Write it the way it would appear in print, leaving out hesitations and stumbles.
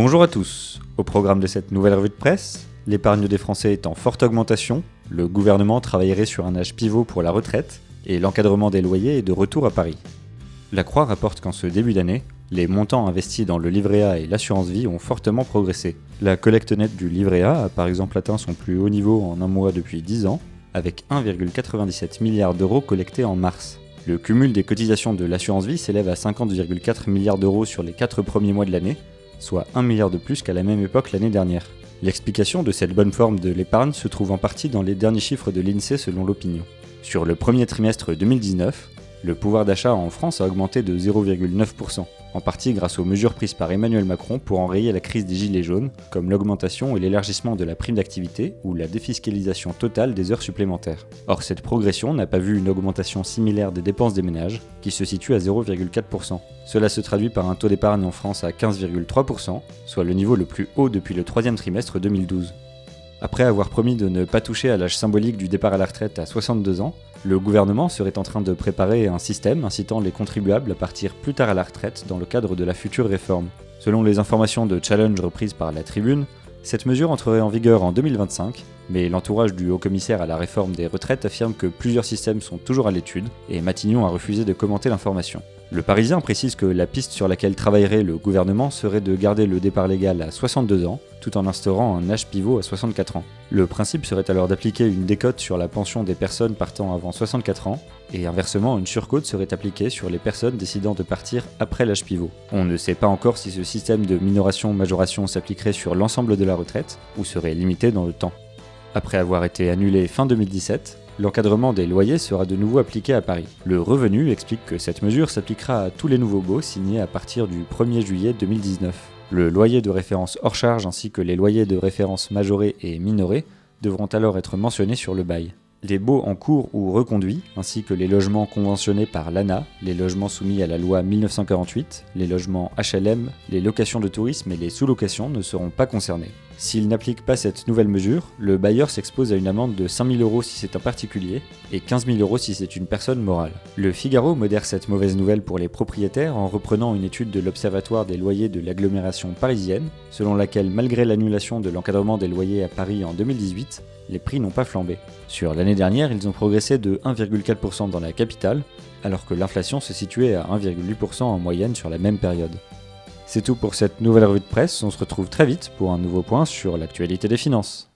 Bonjour à tous. Au programme de cette nouvelle revue de presse, l'épargne des Français est en forte augmentation, le gouvernement travaillerait sur un âge pivot pour la retraite et l'encadrement des loyers est de retour à Paris. La Croix rapporte qu'en ce début d'année, les montants investis dans le livret A et l'assurance vie ont fortement progressé. La collecte nette du livret A a par exemple atteint son plus haut niveau en un mois depuis 10 ans, avec 1,97 milliard d'euros collectés en mars. Le cumul des cotisations de l'assurance vie s'élève à 50,4 milliards d'euros sur les 4 premiers mois de l'année, soit 1 milliard de plus qu'à la même époque l'année dernière. L'explication de cette bonne forme de l'épargne se trouve en partie dans les derniers chiffres de l'INSEE selon l'opinion. Sur le premier trimestre 2019, le pouvoir d'achat en France a augmenté de 0,9%, en partie grâce aux mesures prises par Emmanuel Macron pour enrayer la crise des gilets jaunes, comme l'augmentation et l'élargissement de la prime d'activité ou la défiscalisation totale des heures supplémentaires. Or, cette progression n'a pas vu une augmentation similaire des dépenses des ménages, qui se situe à 0,4%. Cela se traduit par un taux d'épargne en France à 15,3%, soit le niveau le plus haut depuis le troisième trimestre 2012. Après avoir promis de ne pas toucher à l'âge symbolique du départ à la retraite à 62 ans, le gouvernement serait en train de préparer un système incitant les contribuables à partir plus tard à la retraite dans le cadre de la future réforme. Selon les informations de Challenge reprises par la Tribune, cette mesure entrerait en vigueur en 2025, mais l'entourage du haut-commissaire à la réforme des retraites affirme que plusieurs systèmes sont toujours à l'étude et Matignon a refusé de commenter l'information. Le Parisien précise que la piste sur laquelle travaillerait le gouvernement serait de garder le départ légal à 62 ans, tout en instaurant un âge pivot à 64 ans. Le principe serait alors d'appliquer une décote sur la pension des personnes partant avant 64 ans, et inversement, une surcote serait appliquée sur les personnes décidant de partir après l'âge pivot. On ne sait pas encore si ce système de minoration-majoration s'appliquerait sur l'ensemble de la retraite, ou serait limité dans le temps. Après avoir été annulé fin 2017, l'encadrement des loyers sera de nouveau appliqué à Paris. Le Revenu explique que cette mesure s'appliquera à tous les nouveaux baux signés à partir du 1er juillet 2019. Le loyer de référence hors charge ainsi que les loyers de référence majorés et minorés devront alors être mentionnés sur le bail. Les baux en cours ou reconduits, ainsi que les logements conventionnés par l'ANA, les logements soumis à la loi 1948, les logements HLM, les locations de tourisme et les sous-locations ne seront pas concernés. S'il n'applique pas cette nouvelle mesure, le bailleur s'expose à une amende de 5 000 € si c'est un particulier et 15 000 € si c'est une personne morale. Le Figaro modère cette mauvaise nouvelle pour les propriétaires en reprenant une étude de l'Observatoire des loyers de l'agglomération parisienne, selon laquelle malgré l'annulation de l'encadrement des loyers à Paris en 2018, les prix n'ont pas flambé. Sur l'année dernière, ils ont progressé de 1,4% dans la capitale, alors que l'inflation se situait à 1,8% en moyenne sur la même période. C'est tout pour cette nouvelle revue de presse, on se retrouve très vite pour un nouveau point sur l'actualité des finances.